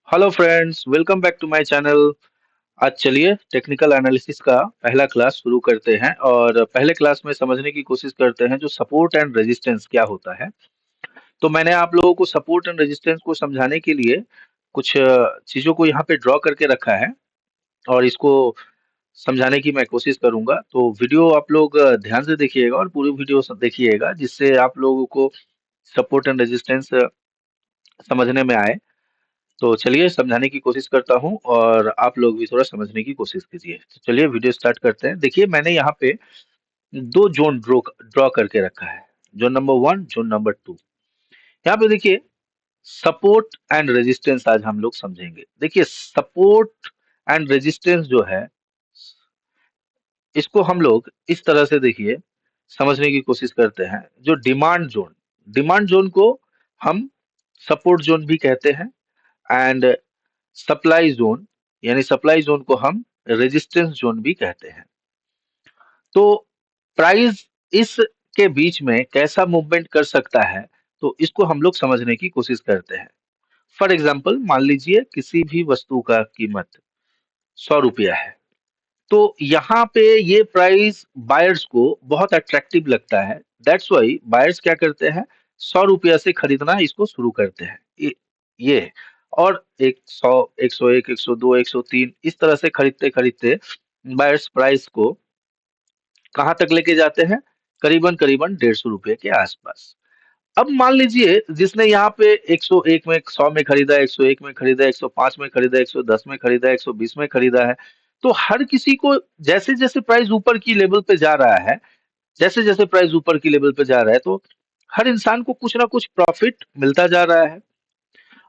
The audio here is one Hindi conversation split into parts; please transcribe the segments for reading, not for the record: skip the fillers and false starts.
Hello friends, welcome back to my channel. आज चलिए टेक्निकल एनालिसिस का पहला क्लास शुरू करते हैं और पहले क्लास में समझने की कोशिश करते हैं जो सपोर्ट एंड रेजिस्टेंस क्या होता है। तो मैंने आप लोगों को सपोर्ट एंड रेजिस्टेंस को समझाने के लिए कुछ चीजों को यहाँ पे ड्रॉ करके रखा है और इसको समझाने की मैं कोशिश करूंगा। तो वीडियो आप लोग ध्यान से देखिएगा और पूरी वीडियो देखिएगा जिससे आप लोगों को सपोर्ट एंड रेजिस्टेंस समझने में आए। तो चलिए समझाने की कोशिश करता हूँ और आप लोग भी थोड़ा समझने की कोशिश कीजिए। तो चलिए वीडियो स्टार्ट करते हैं। देखिए मैंने यहाँ पे दो जोन ड्रॉ ड्रॉ करके रखा है। Zone number one, zone number two. यहाँ पे देखिए सपोर्ट एंड रेजिस्टेंस आज हम लोग समझेंगे। देखिए सपोर्ट एंड रेजिस्टेंस जो है इसको हम लोग इस तरह से देखिए समझने की कोशिश करते हैं। जो डिमांड जोन को हम सपोर्ट जोन भी कहते हैं एंड सप्लाई जोन यानी सप्लाई जोन को हम रेजिस्टेंस जोन भी कहते हैं। तो प्राइस इस के बीच में कैसा मूवमेंट कर सकता है, तो इसको हम लोग समझने की कोशिश करते हैं। फॉर एग्जाम्पल मान लीजिए किसी भी वस्तु का कीमत 100 रुपया है। तो यहाँ पे ये प्राइस बायर्स को बहुत अट्रैक्टिव लगता है। दैट्स वाई बायर्स क्या करते हैं, 100 रुपया से खरीदना इसको शुरू करते हैं। ये है। और 100, 101, 102, 103 इस तरह से खरीदते खरीदते बायर्स प्राइस को कहाँ तक लेके जाते हैं, करीबन करीबन 150 रुपये के आसपास। अब मान लीजिए जिसने यहाँ पे 101 में, 100 में खरीदा, 101 में खरीदा, 105 में खरीदा, 110 में खरीदा, 120 में खरीदा है। तो हर किसी को जैसे जैसे प्राइस ऊपर की लेवल पे जा रहा है, जैसे जैसे प्राइस ऊपर की लेवल पे जा रहा है, तो हर इंसान को कुछ ना कुछ प्रॉफिट मिलता जा रहा है।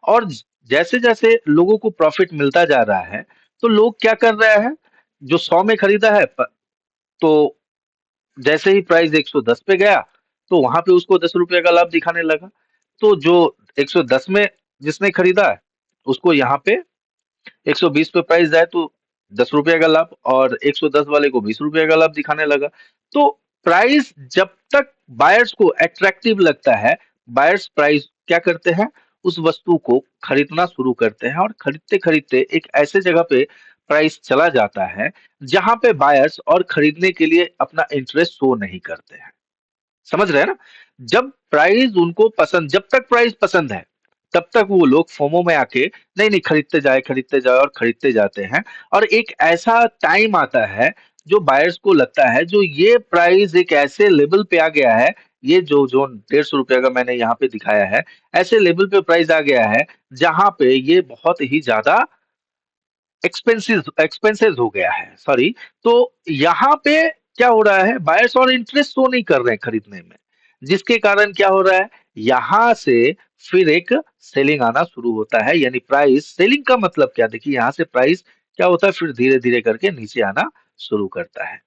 और जैसे जैसे लोगों को प्रॉफिट मिलता जा रहा है, तो लोग क्या कर रहे हैं, जो 100 में खरीदा है तो जैसे ही प्राइस 110 पे गया तो वहां पे उसको 10 रुपए का लाभ दिखाने लगा। तो जो 110 में जिसने खरीदा है उसको यहाँ पे 120 पे प्राइस जाए तो 10 रुपए का लाभ, और 110 वाले को 20 रुपए का लाभ दिखाने लगा। तो प्राइस जब तक बायर्स को अट्रैक्टिव लगता है, बायर्स प्राइस क्या करते हैं, उस वस्तु को खरीदना शुरू करते हैं और खरीदते खरीदते एक ऐसे जगह पे प्राइस चला जाता है जहां पे बायर्स और खरीदने के लिए अपना इंटरेस्ट शो नहीं करते हैं। समझ रहे हैं ना? जब तक प्राइस पसंद है तब तक वो लोग फोमो में आके नहीं नहीं खरीदते जाए और खरीदते जाते हैं। और एक ऐसा टाइम आता है जो बायर्स को लगता है जो ये प्राइस एक ऐसे लेवल पे आ गया है, ये जो 150 रुपया का मैंने यहाँ पे दिखाया है, ऐसे लेवल पे प्राइस आ गया है जहां पे ये बहुत ही ज्यादा एक्सपेंसिव हो गया है, सॉरी। तो यहाँ पे क्या हो रहा है, बायर्स और इंटरेस्ट शो नहीं कर रहे हैं खरीदने में, जिसके कारण क्या हो रहा है, यहाँ से फिर एक सेलिंग आना शुरू होता है। यानी प्राइस सेलिंग का मतलब क्या, देखिए यहाँ से प्राइस क्या होता है, फिर धीरे धीरे करके नीचे आना शुरू करता है।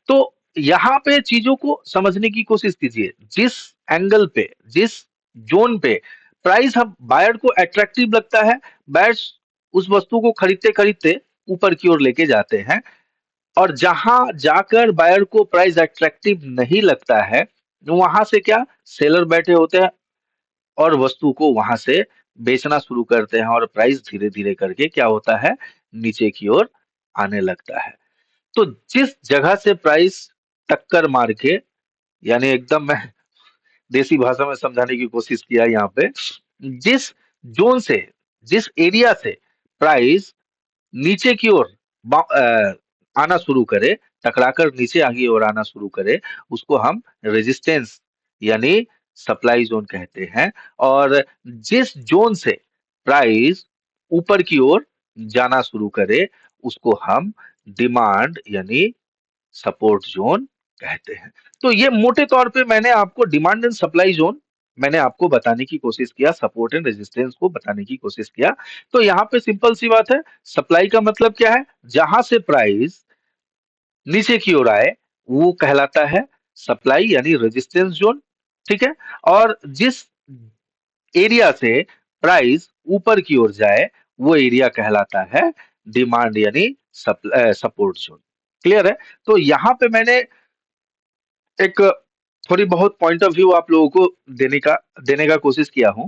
तो यहाँ पे चीजों को समझने की कोशिश कीजिए। जिस एंगल पे, जिस जोन पे प्राइस हम बायर को अट्रैक्टिव लगता है, बायर्स उस वस्तु को खरीदते खरीदते ऊपर की ओर लेके जाते हैं। और जहां जाकर बायर को प्राइस अट्रैक्टिव नहीं लगता है, वहां से क्या, सेलर बैठे होते हैं और वस्तु को वहां से बेचना शुरू करते हैं और प्राइस धीरे धीरे करके क्या होता है, नीचे की ओर आने लगता है। तो जिस जगह से प्राइस टक्कर मार के, यानी एकदम मैं देसी भाषा में समझाने की कोशिश किया यहाँ पे, जिस जोन से, जिस एरिया से प्राइस नीचे की ओर आना शुरू करे, टकराकर नीचे आगे और आना शुरू करे, उसको हम रेजिस्टेंस यानी सप्लाई जोन कहते हैं। और जिस जोन से प्राइस ऊपर की ओर जाना शुरू करे, उसको हम डिमांड यानी सपोर्ट जोन कहते हैं। तो ये मोटे तौर पे मैंने आपको डिमांड एंड सप्लाई जोन मैंने आपको बताने की कोशिश किया, सपोर्ट एंड रेजिस्टेंस को बताने की कोशिश किया। तो यहाँ पे सिंपल सी बात है, सप्लाई का मतलब क्या है, जहां से प्राइस नीचे की ओर आए वो कहलाता है सप्लाई यानी रेजिस्टेंस जोन। ठीक है। और जिस एरिया से प्राइस ऊपर की ओर जाए वो एरिया कहलाता है डिमांड यानी सपोर्ट जोन। क्लियर है? तो यहाँ पे मैंने एक थोड़ी बहुत पॉइंट ऑफ व्यू आप लोगों को देने का कोशिश किया हूं।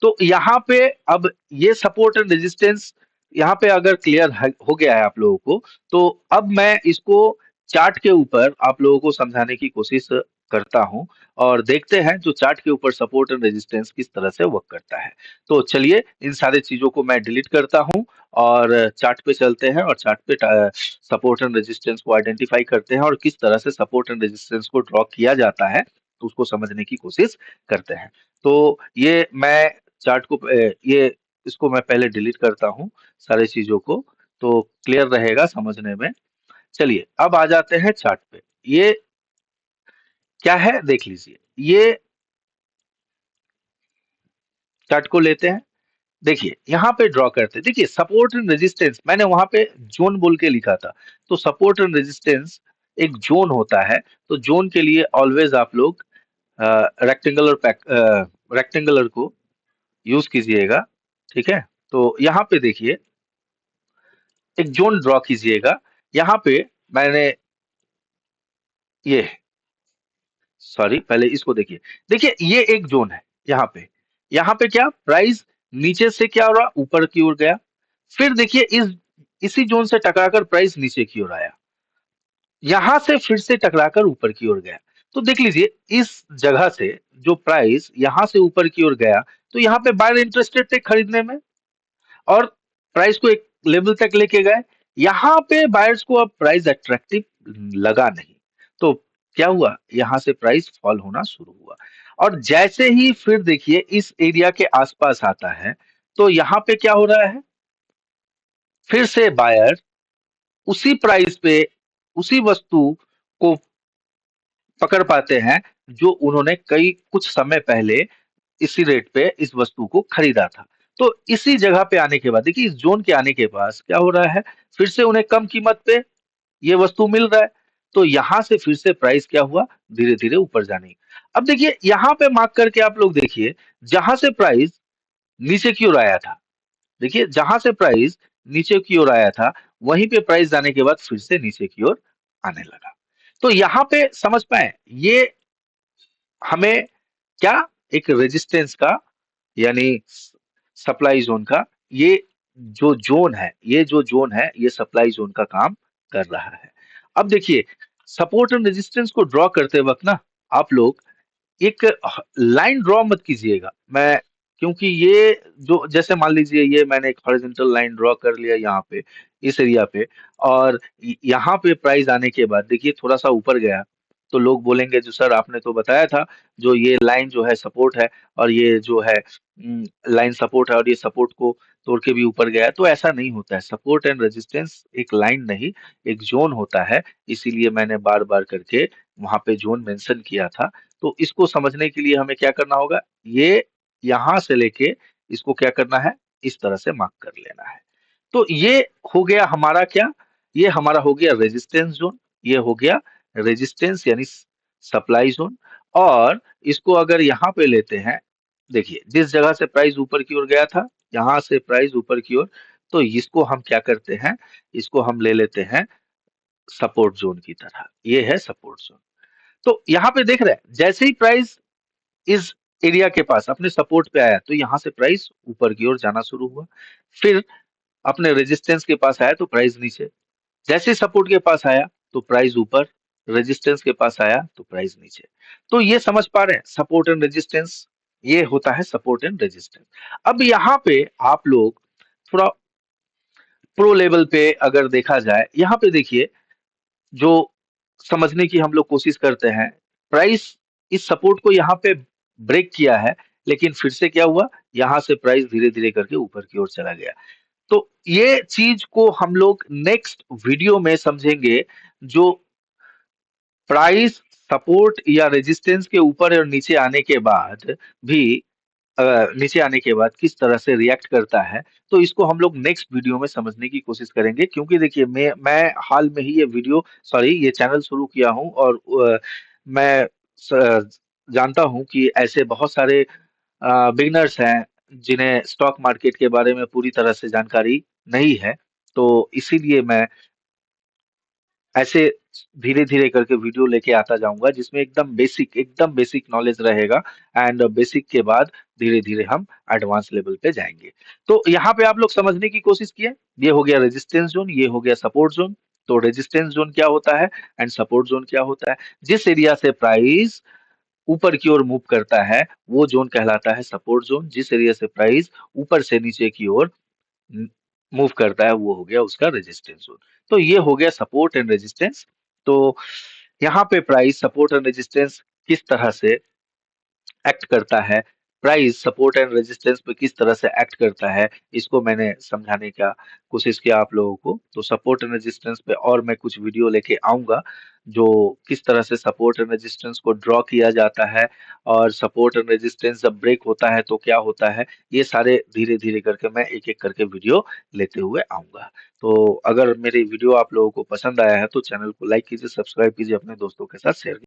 तो यहाँ पे अब ये सपोर्ट एंड रेजिस्टेंस यहाँ पे अगर क्लियर हो गया है आप लोगों को, तो अब मैं इसको चार्ट के ऊपर आप लोगों को समझाने की कोशिश करता हूँ और देखते हैं जो चार्ट के ऊपर सपोर्ट एंड रेजिस्टेंस किस तरह से वर्क करता है। तो चलिए इन सारी चीजों को मैं डिलीट करता हूँ और चार्ट पे चलते हैं और चार्ट पे सपोर्ट एंड रेजिस्टेंस को आइडेंटिफाई करते हैं और किस तरह से सपोर्ट एंड रेजिस्टेंस को ड्रॉ किया जाता है, तो उसको समझने की कोशिश करते हैं। तो ये मैं चार्ट को ये इसको मैं पहले डिलीट करता हूँ सारी चीजों को, तो क्लियर रहेगा समझने में। चलिए अब आ जाते हैं चार्ट पे। ये क्या है देख लीजिए। ये चार्ट को लेते हैं, देखिए यहाँ पे ड्रॉ करते हैं। देखिए सपोर्ट एंड रेजिस्टेंस मैंने वहां पे जोन बोल के लिखा था, तो सपोर्ट एंड रेजिस्टेंस एक जोन होता है। तो जोन के लिए ऑलवेज आप लोग रेक्टेंगुलर रेक्टेंगुलर को यूज कीजिएगा, ठीक है। तो यहाँ पे देखिए एक जोन ड्रॉ कीजिएगा। यहाँ पे मैंने ये सॉरी पहले इसको देखिए। देखिए ये एक जोन है। यहाँ पे क्या प्राइस नीचे से क्या हो रहा, ऊपर की ओर गया। फिर देखिए इसी जोन से टकराकर प्राइस नीचे की ओर आया, यहां से फिर से टकराकर ऊपर की ओर गया। तो देख लीजिए इस जगह से जो प्राइस यहां से ऊपर की ओर गया, तो यहाँ पे बायर इंटरेस्टेड थे खरीदने में और प्राइस को एक लेवल तक लेके गए। यहाँ पे बायर्स को अब प्राइस अट्रैक्टिव लगा नहीं, तो क्या हुआ, यहाँ से प्राइस फॉल होना शुरू हुआ। और जैसे ही फिर देखिए इस एरिया के आसपास आता है, तो यहाँ पे क्या हो रहा है, फिर से बायर उसी प्राइस पे उसी वस्तु को पकड़ पाते हैं जो उन्होंने कई कुछ समय पहले इसी रेट पे इस वस्तु को खरीदा था। तो इसी जगह पे आने के बाद देखिए इस जोन के आने के पास क्या हो रहा है, फिर से उन्हें कम कीमत पे ये वस्तु मिल रहा है। तो यहां से फिर से प्राइस क्या हुआ, धीरे धीरे ऊपर जाने की। अब देखिए यहाँ पे मार्क करके आप लोग देखिए, जहां से प्राइस नीचे की ओर आया था, देखिए जहां से प्राइस नीचे की ओर आया था, वहीं पे प्राइस जाने के बाद फिर से नीचे की ओर आने लगा। तो यहाँ पे समझ पाए ये हमें क्या, एक रेजिस्टेंस का यानी सप्लाई जोन का ये जो जोन है ये सप्लाई जोन का काम कर रहा है। अब देखिए सपोर्ट एंड रेजिस्टेंस को ड्रॉ करते वक्त ना आप लोग एक लाइन ड्रॉ मत कीजिएगा। मैं क्योंकि ये जो जैसे मान लीजिए ये मैंने एक हॉरिजॉन्टल लाइन ड्रॉ कर लिया यहाँ पे इस एरिया पे, और यहाँ पे प्राइस आने के बाद देखिए थोड़ा सा ऊपर गया, तो लोग बोलेंगे जो सर आपने तो बताया था जो ये लाइन जो है सपोर्ट है और ये जो है लाइन सपोर्ट है और ये सपोर्ट को तोड़ के भी ऊपर गया है। तो ऐसा नहीं होता है। सपोर्ट एंड रेजिस्टेंस एक लाइन नहीं, एक जोन होता है। इसीलिए मैंने बार बार करके वहां पे जोन मेंशन किया था। तो इसको समझने के लिए हमें क्या करना होगा, ये यहां से लेके इसको क्या करना है, इस तरह से मार्क कर लेना है। तो ये हो गया हमारा क्या, ये हमारा हो गया रेजिस्टेंस जोन, ये हो गया रेजिस्टेंस यानी सप्लाई जोन। और इसको अगर यहाँ पे लेते हैं, देखिए जिस जगह से प्राइस ऊपर की ओर गया था, यहाँ से प्राइस ऊपर की ओर, तो इसको हम क्या करते हैं, इसको हम ले लेते हैं सपोर्ट जोन की तरह। ये है सपोर्ट जोन। तो यहाँ पे देख रहे हैं जैसे ही प्राइस इस एरिया के पास अपने सपोर्ट पे आया, तो यहाँ से प्राइस ऊपर की ओर जाना शुरू हुआ। फिर अपने रेजिस्टेंस के पास आया तो प्राइस नीचे, जैसे सपोर्ट के पास आया तो प्राइस ऊपर, रेजिस्टेंस के पास आया तो प्राइस नीचे। तो ये समझ पा रहे हैं सपोर्ट एंड रेजिस्टेंस, ये होता है सपोर्ट एंड रेजिस्टेंस। अब यहाँ पे आप लोग थोड़ा प्रो लेवल पे अगर देखा जाए, यहाँ पे देखिए जो समझने की हम लोग कोशिश करते हैं, प्राइस इस सपोर्ट को यहाँ पे ब्रेक किया है, लेकिन फिर से क्या हुआ, यहाँ से प्राइस धीरे धीरे करके ऊपर की ओर चला गया। तो ये चीज को हम लोग नेक्स्ट वीडियो में समझेंगे, जो प्राइस सपोर्ट या रेजिस्टेंस के ऊपर और नीचे आने के बाद भी अ, नीचे आने के बाद किस तरह से रिएक्ट करता है। तो इसको हम लोग नेक्स्ट वीडियो में समझने की कोशिश करेंगे, क्योंकि देखिए मैं हाल में ही ये वीडियो सॉरी ये चैनल शुरू किया हूँ और मैं जानता हूँ कि ऐसे बहुत सारे बिगिनर्स हैं जिन्हें स्टॉक मार्केट के बारे में पूरी तरह से जानकारी नहीं है। तो इसीलिए मैं ऐसे धीरे-धीरे करके वीडियो लेके आता जाऊँगा जिसमें एकदम बेसिक नॉलेज रहेगा एंड बेसिक के बाद धीरे-धीरे हम एडवांस लेवल पे जाएँगे। तो यहाँ पे आप लोग समझने की कोशिश किए, ये हो गया रेजिस्टेंस ज़ोन, ये हो गया सपोर्ट ज़ोन। तो रेजिस्टेंस ज़ोन क्या होता है एंड सपोर्ट ज़ोन क्या होता है? जिस एरिया से प्राइस ऊपर की ओर मूव करता है, वो ज़ोन कहलाता है सपोर्ट ज़ोन। जिस एरिया से प्राइस ऊपर से नीचे की ओर मूव करता है वो हो गया उसका रेजिस्टेंस जोन। तो ये हो गया सपोर्ट एंड रेजिस्टेंस। तो यहाँ पे प्राइस सपोर्ट एंड रेजिस्टेंस किस तरह से एक्ट करता है, प्राइस सपोर्ट एंड रेजिस्टेंस पे किस तरह से एक्ट करता है, इसको मैंने समझाने का कोशिश किया आप लोगों को। तो सपोर्ट एंड रेजिस्टेंस पे और मैं कुछ वीडियो लेके आऊँगा, जो किस तरह से सपोर्ट एंड रेजिस्टेंस को ड्रॉ किया जाता है और सपोर्ट एंड रेजिस्टेंस जब ब्रेक होता है तो क्या होता है, ये सारे धीरे-धीरे करके मैं एक-एक करके वीडियो लेते हुए आऊँगा। तो अगर मेरी वीडियो आप लोगों को पसंद आया है तो चैनल को लाइक कीजिए, सब्सक्राइब कीजिए, अपने दोस्तों के साथ शेयर कीजिए।